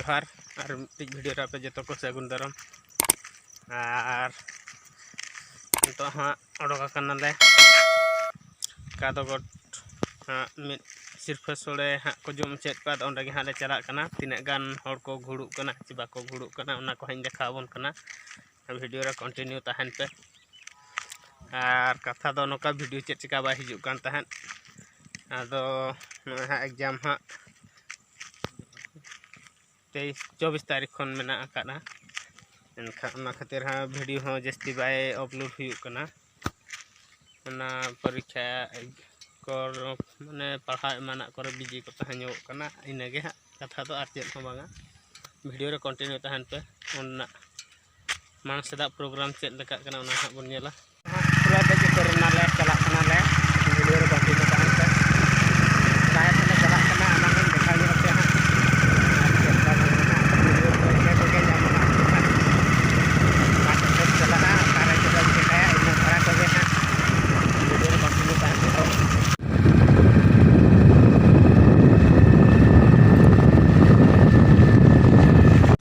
जोहार और मिट्टी वीडियो रे पे जो को सगुन दाराम और तो हाँ ओडोकाले कादोगट हाँ मिट सिरफा सोड़े हाँ को जम चेक बाद ओंडे हाँ ले चलाना तीना गान हर को घुड़ूकना चे बाको घुड़ूकना हाँ देखाबन कना वीडियो रे कंटिन्यू तहन पे और कथा दो नोका वीडियो चेक चिका बा हिजुक कान तहन आदो हाँ एग्जाम हाँ 24 तारीख खन मेना आकाना एनखा खातिर हाँ वीडियो हाँ जस्ती बाय अपलोड हुयुकना ना परीक्षा कर माने पढ़ा एमाना करे बिजी को तहन इनगे हाँ कथा तो आर चेक बांगा वीडियो रे कंटिन्यू तहन पे उन्ना मांग सेदा प्रोग्राम चेक लेका कना उना हाँ बन नेला पूरा बजे करना ले चला कना ले वीडियो रे कंटिन्यू तहन पे काहे तने चला कना अना में देखा जो पे हाँ वीडियो को के जामना बात चला ना सारा चला के काया इन खरा को गे हाँ वीडियो रे कंटिन्यू तहन पे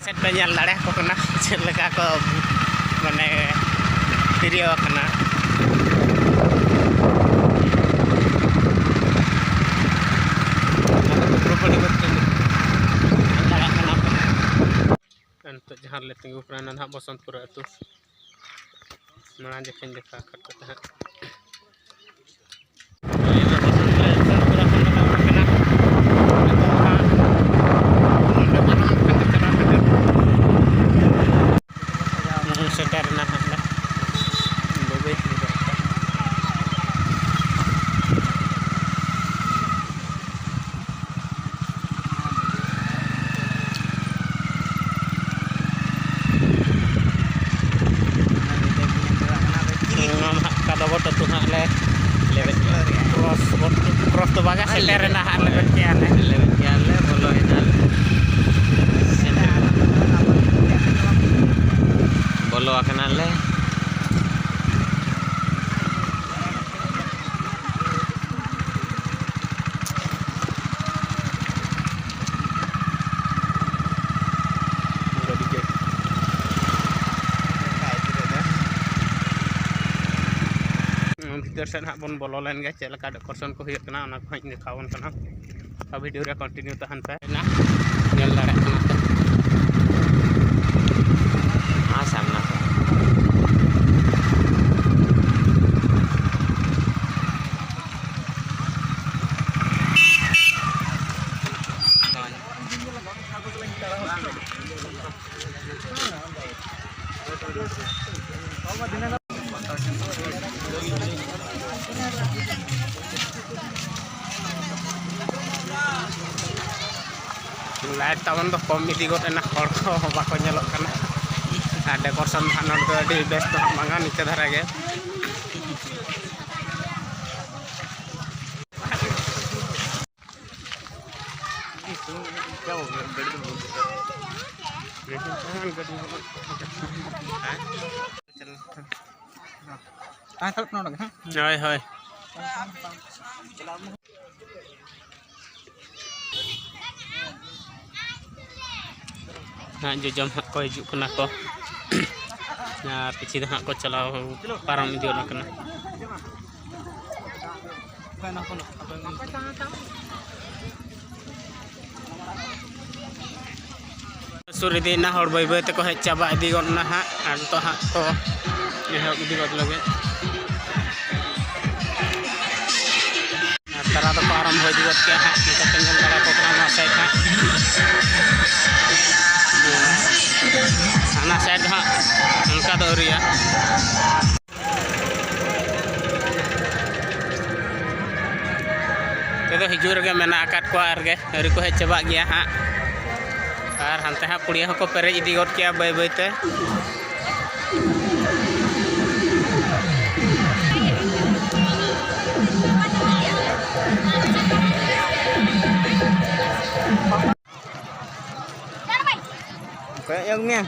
सेट पे ñal दाड़े को कना चेक लेका को माने वीडियो कना तो जहाँ ले तिंगु प्राण ना बसंतपुर अतु मना जखन देखा करते हैं क्रॉस तो बागा सेटर ना लेवल के आले बोलो इनाल बोलो आकना ले भीतर से हाँ बन बोलो लेन चेक डेकोरेशन को देखावन कना वीडियो रे कंटिन्यू तहन पे ना नेल दाड़े हाँ सामना लाइट तमन तो कम इदी गोटेना हर को बाको नेलोक कना आ डेकोरेशन भानोड तो अडी बेस्ट तो मांगा नीचे धारा गे हाय हाय हाँ जो जम हाँ को हिजुकना को पीछे हाँ को चलाओ पारम इदी कना सुर इदी ना हर बै बै तक हेज चाबा इदी गना हाँ और तो हाँ को एहब इदी गद लगे तारा तो आरम्भ हो गया क्या हाँ निकल लगा प्रोग्राम साइड हाँ आना साइड हाँ उनका दौरिया तो हिजू रे मेना आकाट को आरगे हरी को हेज चाबा गया हाँ और हानते हाँ पुड़िया को पेरेज इदी गद किया बै बैते yang nih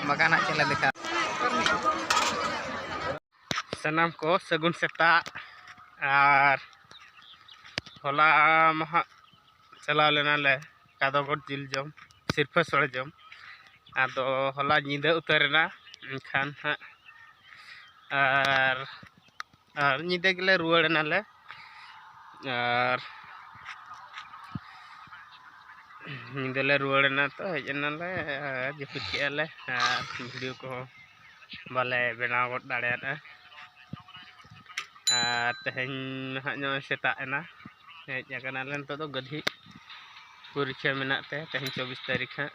Makanan chela dekha sanam ko sagun seta ar hola maha chala lena le kadogod jil jom sirfa sore jom ado hola nyida utarena enkhan ha ar nyida gele ruwarena le ar nyida le ruwarena to hejena le jepit ke le video ko bale benaw god dareata teheng hanya seta ena ya kana len to gadhi purikha menak te teheng 24 tarik ha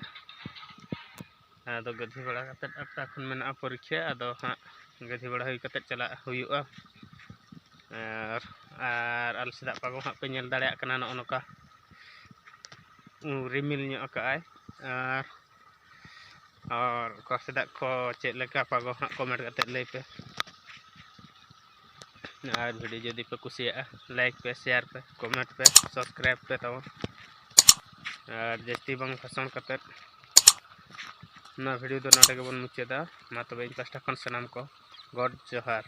ado gadhi bala katet akta khun mena purikha ado ha gadhi bala hui katet chala huyu'a ar al sedak pago ha pe nyel dareak kana no noka rimil nyo akaai ar ko sedak ko cek leka pago ha komen katet lay pe R video যদি pay কুসিয়া like पे share पे comment पे subscribe पे तो আর जस्ती बंग फसन कते ना video तो नाटक बन मुचेदा मा तबे पास्टा खन सनाम को गॉड जोहार।